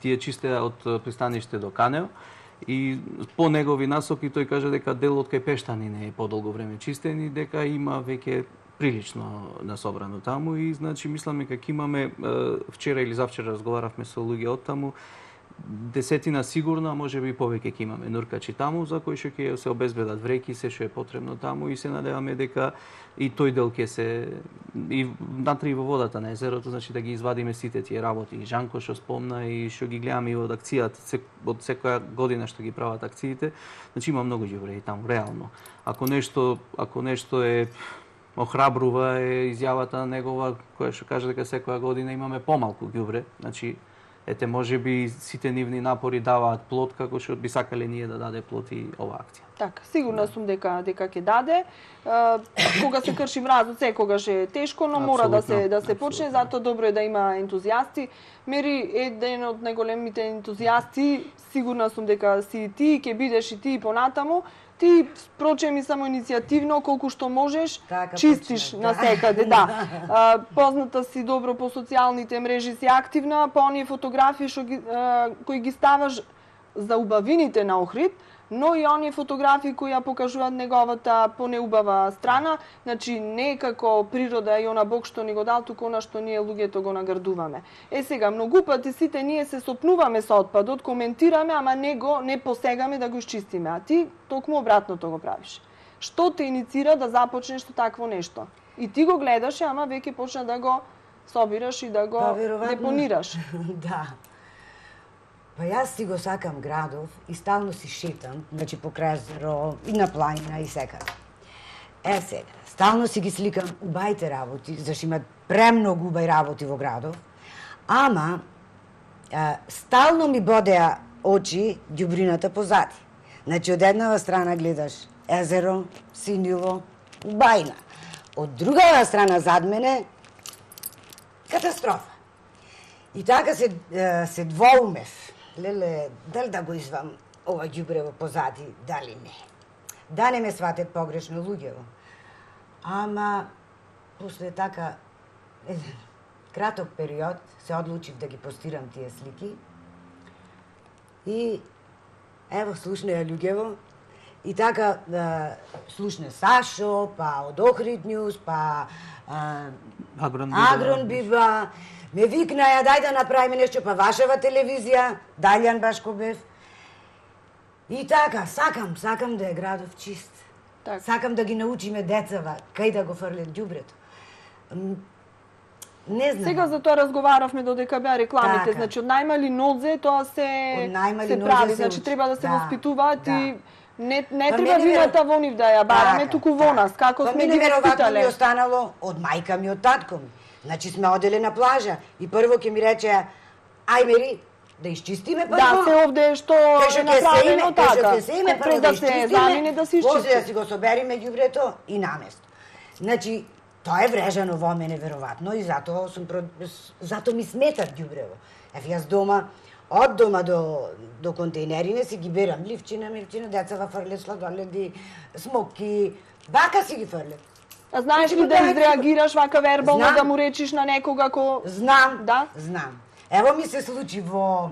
Тие чистеа од пристаниште до Канео. И по негови насоки тој кажа дека делот кај Пештани не е подолго време чистен и дека има веќе прилично насобрано таму и значи мисламе како имаме вчера или завчера разговаравме со луѓе од таму, десетина сигурно, а можеби и повеќе ќе имаме нуркачи таму за кои што ќе се обезбедат вреки, се што е потребно таму и се надеваме дека и тој дел ќе се и внатре и во водата на езерото, значи да ги извадиме сите тие работи. И Жанко што спомна и што ги гледаме и од акцијата, од секоја година што ги прават акциите, значи има многу ѓубре и таму реално. Ако нешто е охрабрува е изјавата негова која што каже дека секоја година имаме помалку ѓубре, значи ете можеби сите нивни напори даваат плод како што би сакале ние да даде плод и оваа акција. Така, сигурна сум дека ќе даде. Кога се крши мразот, секогаш е тешко, но мора да се почне, затоа добро е да има ентузијасти. Мери еден од најголемите ентузијасти, сигурна сум дека си ти, ќе бидеш и ти понатаму. Ти прочеми само иницијативно, колку што можеш, чистиш насекаде, да. Позната си добро по социјалните мрежи, си активна, по оние фотографии кои ги ставаш за убавините на Охрид, но и оние фотографии кои ја покажуваат неговата понеубава страна, значи не како природа и она Бог што ни го дал, туку она што ние луѓето го наградуваме. Сега, многу пати сите ние се сопнуваме со отпадот, коментираме, ама не посегаме да го исчистиме, а ти токму обратното го правиш. Што те иницира да започнеш со такво нешто? И ти го гледаш, ама веќе почна да го собираш и да го депонираш. Да. Па јас си го сакам градов и стално си шетам, значи покрај езеро и на планина и секаде. Сега, стално си ги сликам убајте работи, зашто имат премногу убај работи во градов, ама стално ми бодеа очи ѓубрината позади. Значи, од еднава страна гледаш езеро, синјово, убајна. Од другава страна зад мене, катастрофа. И така се двоумев. Леле, дали да го извам ова ѓубрево позади, дали не? Да не ме сватат погрешно луѓево. Ама, после така, еден краток период, се одлучив да ги постирам тие слики. И, ево, слушне ја луѓево. И така, слушне Сашо, па од Охрид Ньюс, па Агрон Биба, ме викнаја, дај да направиме нешто, па вашава телевизија, Далјан Башкобев. И така, сакам да е градов чист. Так. Сакам да ги научиме децава кај да го фрлят ѓубрето. Не знам. Сега за тоа разговаравме додека беа рекламите, Така. значи од најмали нодзе тоа се прави, значи треба да се воспитуваат и не треба вината во нив да ја бараме, туку во нас, како сме ги воспитале. воспитале. Ми останало од мајка ми, од татко ми. Значи сме оделе на плажа и прво ќе ми рече, ај Мери, да изчистиме прво. Да, се овде што е направено така. Пред да се замине да се после да изчисти. си го собериме ѓубрето и наместо. Значи, тоа е врежано во мене веројатно и затоа ми сметат ѓубрево. Јас дома, од дома до контейнерине си ги берам ливчина, децава фрлет сладоледи, смоки, вака си ги фрлет. А знаеш ли да изреагираш вака вербално, да му речиш на некога ако... Знам, да? Знам. Ево ми се случи во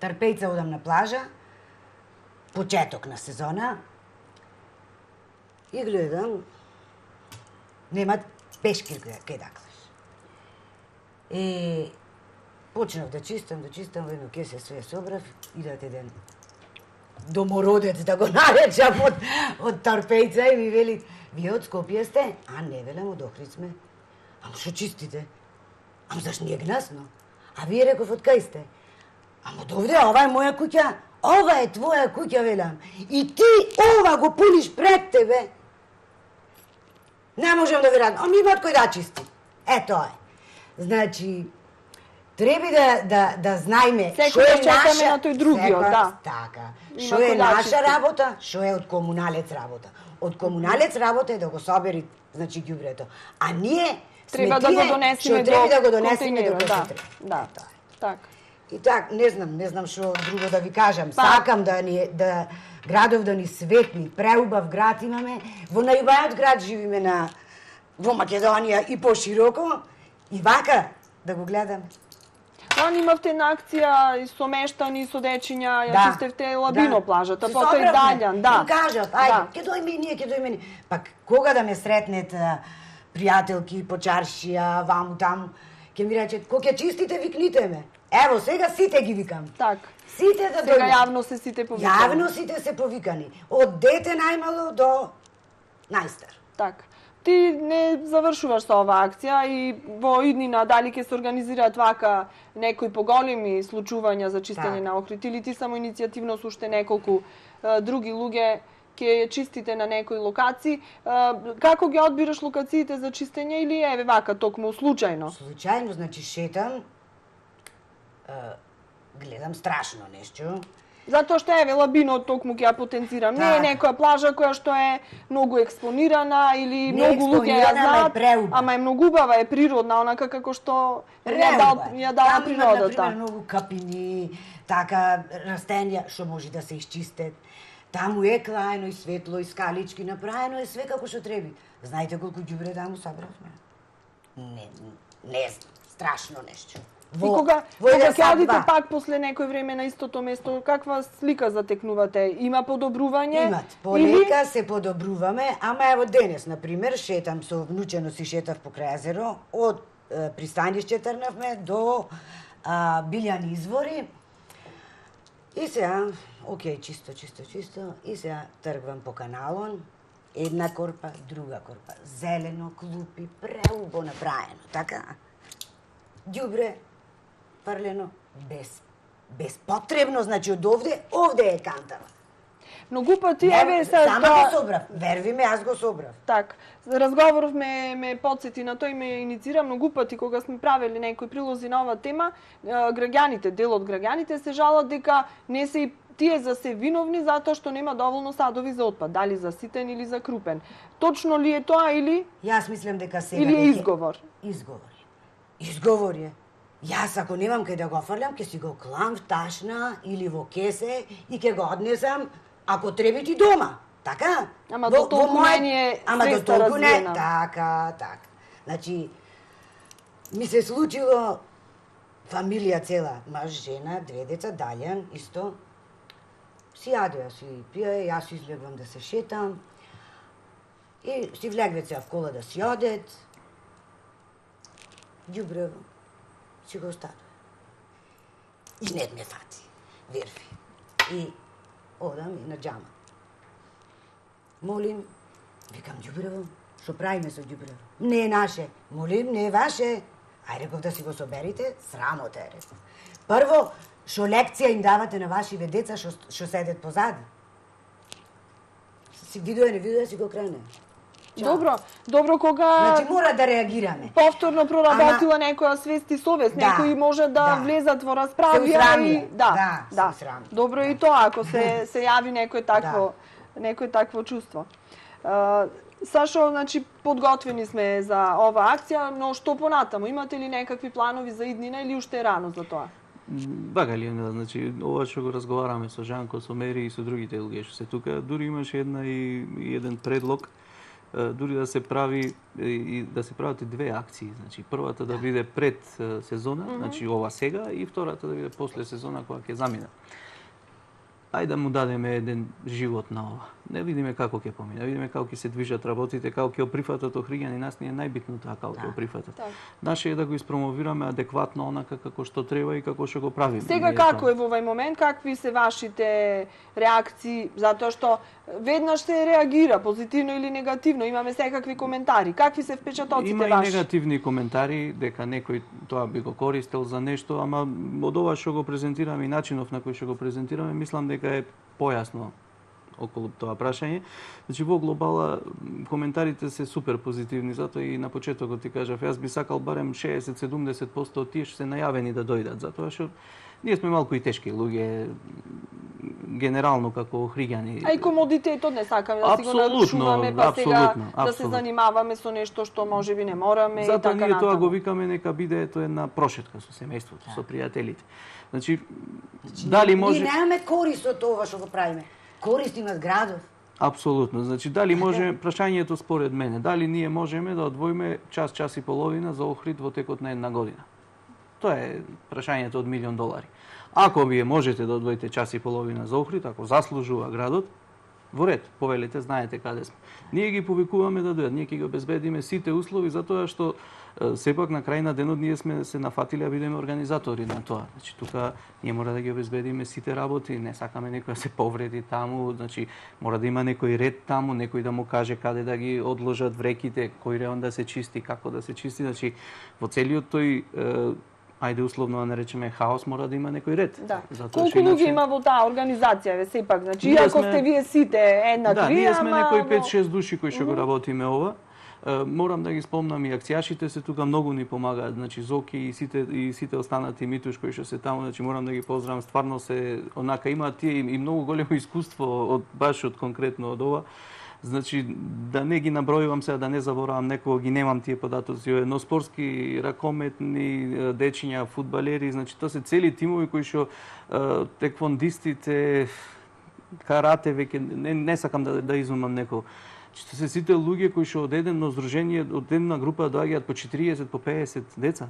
Трпејца, одам на плажа, почеток на сезона, и гледам, нема пешкир кај да клаш. И почнав да чистам, во едно кесе све собрав, идат еден домородец, да го наречам, од Трпејца и ми вели, вие од Скопје сте? А не, велам, од Охрид сме. Ама шо чистите? Ама заш не е гнасно? А вие реков, од кај сте? Ама довде, ова е моја куќа, ова е твоја куќа, велам. И ти ова го пулиш пред тебе. Не можам да верам, ама имат кој да чисти. Тоа е. Значи, треба да знаеме што е наша... на тој другиот, да. Така. Што е наша работа, што е од комуналец работа. Од комуналец работа е да го собери, значи, ѓубрето. А ние треба да го донесеме до треба да го донесеме до контейнерот, да. Так. И так, не знам што друго да ви кажам. Сакам да градов да ни светли, преубав град имаме. Во најубавиот град живиме во Македонија и пошироко. И вака да го гледам. Лани имавте една акција и со мештани, со дечиња, ја чистевте Лабино плажата, потоа и Далјан, да. Им кажат, ајде, ќе дојме. Пак кога да ме сретнет пријателки по чаршија, ваму таму, ќе ми речат, кога ќе чистите, викните ме. Ево, сега сите ги викам. Так. Сите да сега јавно се сите повикани. Јавно сите се повикани. Од дете најмало до најстар. Так. Ти не завршуваш со оваа акција и во иднина дали ќе се организираат вака некои поголеми случувања за чистење на Охрид или ти само иницијативно со уште неколку други луѓе ќе чистите на некои локации. Како ги одбираш локациите за чистење или еве вака токму случајно? Случајно, значи шетам, гледам страшно нешто. Затоа што еве Лабино токму ќе ја потенцирам. Не е некоја плажа која што е многу експонирана или многу луѓе ја знаат, ама е многу убава, е природна, онака како што ја дала природата. Таму имат, например, многу капини, така растенија што може да се исчистат. Таму е клајно и светло и скалички, направено е све како што треба. Знаете колку ѓубре таму сабравме? Не, страшно нешто. И кога ќе одите пак после некој време на истото место, каква слика затекнувате? Има подобрување? Имат. Полека се подобруваме, ама ево денес, например, шетам со внучено си шетав покрај езеро, од пристаниште тргнавме до Билјани извори. И сега, окей, чисто, и сега тргвам по каналон, една корпа, друга корпа, зелено, клупи, преубо направено, така. Ѓубре, фрлено, безпотребно, значи од овде е кантава. Многу пати, еве сега... Сама го собрав, верви ме, аз го собрав. Так, разговоров ме подсети на тој, ме иницира многу пати кога сме правели некои прилози на оваа тема, дел од граѓаните се жалат дека не се тие за се виновни затоа што нема доволно садови за отпад, дали за ситен или за крупен. Точно ли е тоа или? Јас мислам дека сега или е изговор? Изговор е. Јас ако немам кај да го фрлям, ќе си го клам в ташна или во кесе и ќе го однесам, ако треби дома. Така? Ама до толку не е свеста развиена. Така. Значи, ми се случило фамилија цела, маж, жена, 2 деца, Далјан, исто. Си јадеа, си пие, јас излегвам да се шетам. И си влегве се в кола да си одет. Ѓубрево, си го остави. И не ме фати, верви. И одам и на џама. Молим, викам ѓубрево, што правиме со ѓубрево? Не е наше. Молим, не е ваше. Ај, реков да си го соберите, срамота е, реков. Прво, шо лекција им давате на вашиве деца што седат позади. Си видуе, не видуе, си го крене. Добро кога... Значи мора да реагираме. Повторно проработила некоја свест и совест, некои може да влезат во расправија и... Да. Добро е и тоа, ако се јави некој такво чувство. Сашо, значи, подготвени сме за ова акција, но што понатамо? Имате ли некакви планови за иднина или уште е рано за тоа? Така ли, значи, ова што го разговараме со Жанко, со Мери и со другите луѓе што се тука, дури имаше еден предлог, дури да се прави и да се прават и 2 акции, значи првата да биде пред сезона, значи ова сега, и втората да биде после сезона кога ќе замине. Ајде да му дадеме еден живот на ова. Не видиме како ќе помине, видиме како ќе се движат работите, како ќе прифатат Охриѓани, нас не е најбитно тоа како ќе прифатат. Наше е да го испромовираме адекватно онака како што треба и како што го правиме. Сега како е во овој момент, какви се вашите реакции, затоа што веднаш се реагира позитивно или негативно, имаме секакви коментари. Какви се впечатоците ваши? Има и негативни коментари дека некој тоа би го користел за нешто, ама од ова што го презентираме и начинов на кој што го презентираме, мислам дека е појасно околу тоа прашање. Значи, во глобала, коментарите се супер позитивни, затоа и на почетокот ти кажав, јас би сакал барем 60-70% од тие што се најавени да дојдат, затоа што ние сме малку и тешки луѓе, генерално како Охриѓани. А и комодитетот не сакаме да си го нарушуваме, па сега да се занимаваме со нешто што можеби не мораме и така натаму. Затоа ние тоа го викаме нека биде ето една прошетка со семејството, со пријателите. Значи, дали може... Ние немаме корист од ова што го правиме. Корист имат градов. Апсолутно. Значи, дали може, прашањето според мене, дали ние можеме да одвоиме час и половина за Охрид во текот на една година? Тоа е прашањето од $1.000.000. Ако вие можете да одвоите час и половина за Охрид, ако заслужува градот, во ред, повелете, знаете каде сме. Ние ги повикуваме да дојдат, ние ќе ги обезбедиме сите услови, затоа што сепак на крај на денот ние сме се нафатили да бидеме организатори на тоа. Значи тука ние мора да ги обезбедиме сите работи, не сакаме некој да се повреди таму, значи мора да има некој ред таму, некој да му каже каде да ги одложат вреките, кој реон да се чисти, како да се чисти, значи во целиот тој ајде условно да наречеме хаос, мора да има некој ред. Да. Колку луѓе има во таа организација, ве сепак, значи иако сте вие сите еднакви, ама... Да, ние сме некои 5-6 души кои што го работиме ова. Морам да ги спомнам и акцијашите се тука многу ни помагаат, значи Зоки и сите останати Митуш кои што се таму, значи морам да ги поздравам, стварно се онака имаат тие и многу големо искуство баш од конкретно од ова. Значи, да не ги набројувам сега, да не заборавам некого, ги немам тие податоци, но спортски, ракометни, дечиња, фудбалери, значи тоа се цели тимови кои што теквондистите, карате, веќе не сакам да изумам некого. Тоа се сите луѓе кои што од едно здружение, од една група доаѓаат по 40, по 50 деца.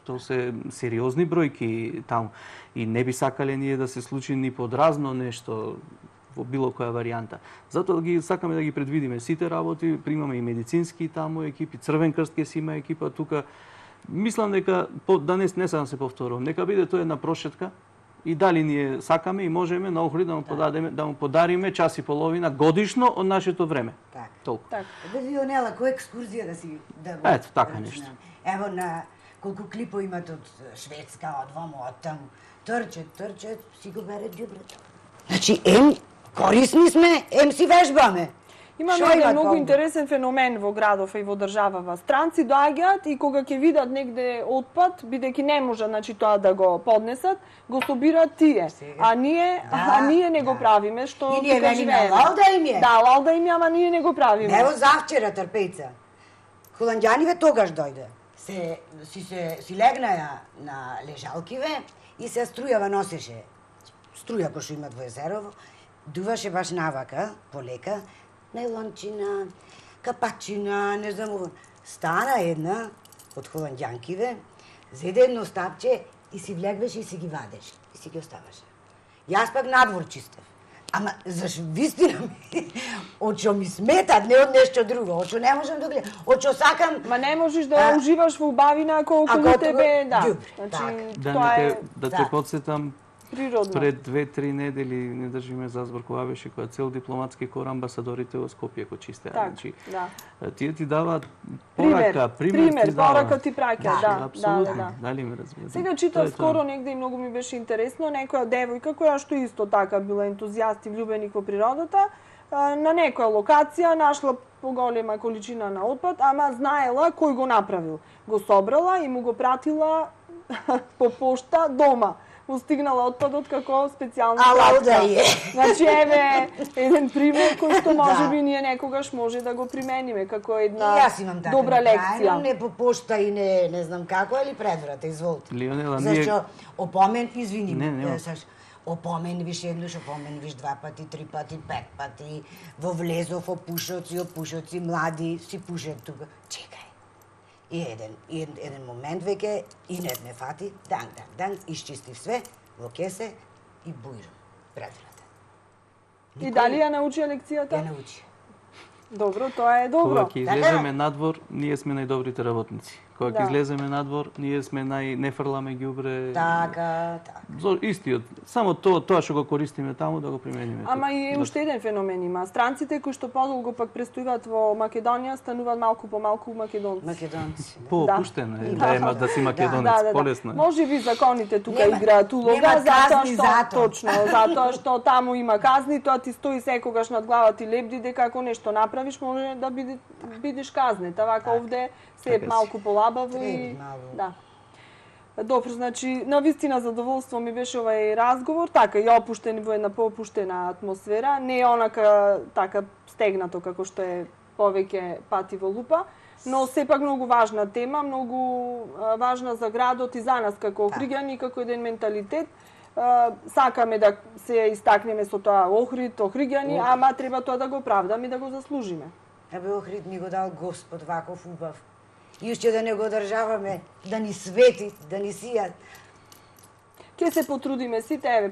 Тоа се сериозни бројки таму. И не би сакале ние да се случи ни подразно нешто во било која варијанта. Затоа ги сакаме да ги предвидиме сите работи, примаме и медицински таму екипи, Црвен крст ќе си има екипа тука. Мислам дека не сакам се повторувам, нека биде тоа една прошетка и дали ние сакаме и можеме на Охрид да му подариме час и половина годишно од нашето време. Така. Толку. Така. Дионела, која екскурзија да си да го... Ето, така нешто. Ево на колку клипо имат од Шведска, од вамо, од таму. Трчат, си го бере ѓубрето. Значи, корисни сме, си вежбаме. Имаме еден многу интересен феномен во градов и во државава. Странци доаѓаат и кога ќе видат негде отпад, бидејќи не може значи тоа да го поднесат, го собираат тие. А ние не го правиме, што и ние велиме лалда им е. Да, лалда им е, ама ние не го правиме. Ево завчера трпејца. Холанѓаниве тогаш дојде. си легнаја на лежалкиве и се струјава носеше. Струја кој што имат во езерово, дуваше баш навака, полека, најлончина, капачина, не знам, стана една од холандјанкиве, зеде едно стапче и си влегвеше и си ги вадеше. И си ги оставаше. Јас пак надвор чистев. Ама, заш вистина ми, очо ми сметат, не од нешто друго, очо не можам да гледам, очо сакам... Ма не можеш да уживаш во убавина ако околу тебе, да. Значи, да те подсетам, природно. Пред 2-3 недели не држиме за зборкова беше која цел дипломатски кор амбасадорите во Скопје кои чистеа. Значи, тие ти даваат порака, пример, порака ти праќа, да. Апсолутно, дали ме разбирате. Сега читав скоро негде и многу ми беше интересно, некоја девојка која што исто така била ентузијаст и влюбеник во природата, на некоја локација нашла поголема количина на отпад, ама знаела кој го направил. Го собрала и му го пратила по пошта дома. Му стигнала отпадот како специјална пратка. Значи, еве, еден пример кој што може би ние некогаш може да го примениме како една добра лекција. Не по пошта и не знам како, али предврата, изволте. Лионела, Зашто опомен, извини, опомен виш еднаш, опомен виш 2 пати, 3 пати, 5 пати, во влезов, опушоци, млади, си пушат тука. Чекај. И еден момент веќе инет ме фати, данг, исчистив све, во кесе и бујрам предврата. И дали ја научи лекцијата? Ја научи. Добро, тоа е добро. Кога ќе излеземе надвор, ние сме најдобрите работници. Кога ќе излеземе надвор, ние сме не фрламе ѓубре. Така. Истиот. Само тоа што го користиме таму да го примениме. Ама и уште еден феномен има. Странците кои што подолго пак престојуваат во Македонија стануваат малку по малку македонци. Македонци. Поопуштено е да имаш да си македонец, полесно е. Може би законите тука играат улога затоа што таму има казни, тоа ти стои секогаш над глава ти лебди дека ако нешто направиш може да бидеш казнет. Вака овде се е малку полабаво и да. Добро, значи, навистина задоволство ми беше овај разговор, така и опуштен во една поопуштена атмосфера, не е онака така стегнато како што е повеќе пати во Лупа, но сепак многу важна тема, многу важна за градот и за нас како Охриѓани, како еден менталитет. Сакаме да се истакнеме со тоа Охрид, Охриѓани, ама треба тоа да го оправдаме и да го заслужиме. Абе, Охрид ни го дал Господ ваков убав. И уште да не го одржаваме, да ни свети, да ни сија. Ке се потрудиме сите, еве,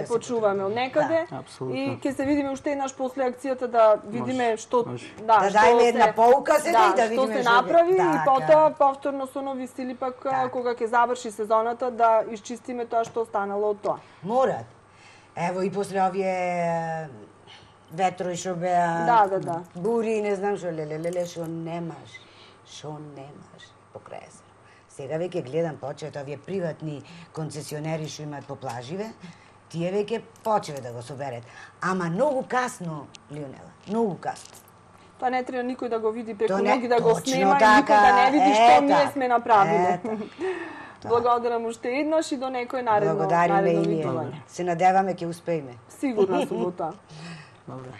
почуваме од некаде и ке се видиме уште еднаш после акцијата да видиме што да дајме една поука сега и да видиме што се направи и потоа повторно со нови сили пак кога ќе заврши сезоната да исчистиме тоа што останало од тоа. Морат. Ево и после овие ветрови што беа бури, не знам што што немаш покрај езеро. Сега веќе гледам почвата, овие приватни концесионери што имаат по плаживе, тие веќе почве да го соберет. Ама многу касно, Лионела, многу касно. Тоа не треба никој да го види преку ноги, да го снема и никој да не види што ние сме направиле. Благодарам уште еднаш и до некој наредно видување. Се надеваме ќе успееме. Сигурна сум во тоа. Добре.